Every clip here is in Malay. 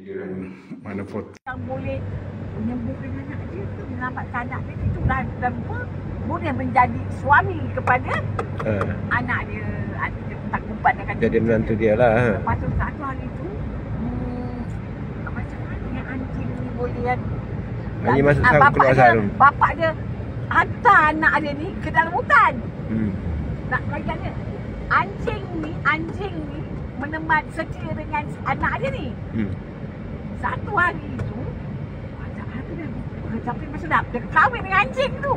Giliran mana foto yang boleh menyembuhkan anak dia tu, menyelamatkan anak dia itu dah boleh menjadi suami kepada anak dia. Dia tak kumpat dengan jadi menantu dia lah. Lepas tu satu hari tu macam mana yang anjing ni boleh kan? Anjing masuk sarung, keluar sarung. Bapak dia hantar anak dia ni ke dalam hutan. Nak belajarnya anjing ni meneman setia dengan anak dia ni. Satu hari tu macam apa dia? Tapi sedap dia kahwin dengan anjing tu.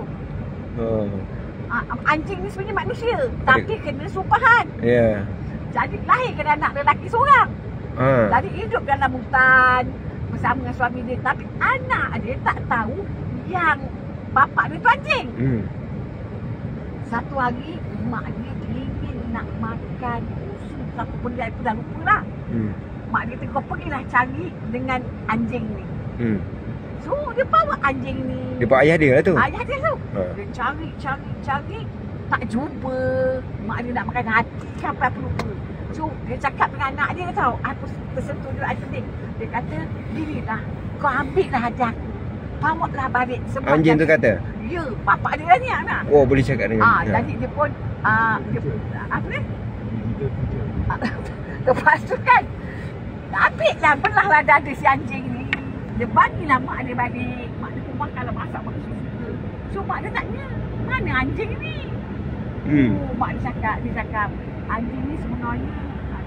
Anjing ni sebenarnya manusia tapi kena sumpahan. Ya. Jadi lahirkan anak lelaki seorang. Jadi hidup dalam hutan bersama dengan suami dia, tapi anak dia tak tahu yang bapak dia tu anjing. Satu hari mak dia ingin nak makan susu satu benda itu dah lupa lah. Mak dia kata kau pergilah cari dengan anjing ni. So dia bawa anjing ni. Dia bawa ayah dia lah tu. Ayah dia tu. Dia cari tak jumpa. Mak dia nak makan hati sampai apa lupa. So dia cakap dengan anak dia tau, aku tersentuh dia sedih. Dia kata, "Ginilah, kau ambil lah hati aku. Bawa lah balik semua." Anjing tu kata? Ya, bapak dia ni anak. Oh, boleh cakap dengan jadi dia pun dia, apa ni? Lepas tu kan ambil lah, belah lah dada si anjing ni. Dia bagilah mak dia balik. Mak dia pun makan lah, masak mak dia suka. So mak dia tanya, mana anjing ni? Mak dia cakap anjing ni sebenarnya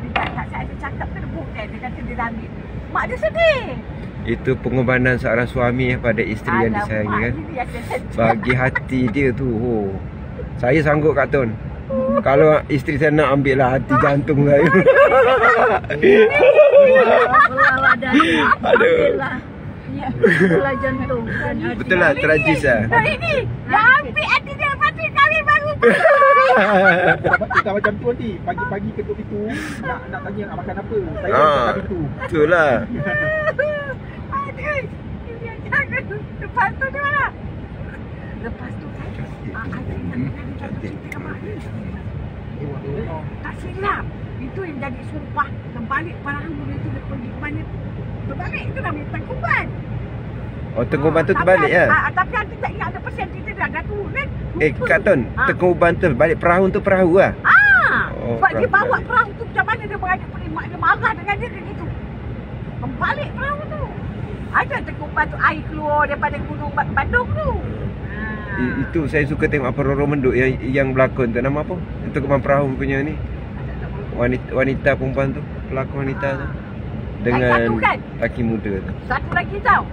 dia tak saya cakap ke dia kata dia dah ambil. Mak dia sedih. Itu pengorbanan seorang suami pada isteri yang disayangi kan. Bagi hati dia tu. Saya sanggup Kak Tun. Kalau isteri saya nak ambil lah hati jantung saya. Aduh. Ya, belah jantung. Betul lah, tragis lah. Ini, dah ambil hati dia, lepas tu kali baru. Tak macam tu nanti. Pagi-pagi ketuk pintu, nak tanya nak makan apa. Saya buka pintu. Betul lah. Aduh. Lepas tu dia mana? Lepas tu kan, ada yang cerita mak dia. Tak silap. Itu yang jadi sumpah. Terbalik parahan dulu itu dia pergi ke mana. Terbalik itu dah minta kumban. Oh, Tengkuban tu terbalik lah. Tapi nanti tak ingat ada persen kita dah turun kan. Kak Tun, Tengkuban tu balik perahu tu perahu lah. Sebab dia bawa perahu tu macam mana dia beradik pergi. Mak dia marah dengan dia kayak gitu. Kembali perahu tu. Ada Tengkuban tu air keluar daripada gunung Bandung tu. Itu saya suka tengok apa Roro Menduk yang berlakon tu. Nama apa? Tengkuban perahu punya ni. Wanita perempuan tu, pelakon wanita tu. Dengan kan? laki muda tu. Satu lagi tau.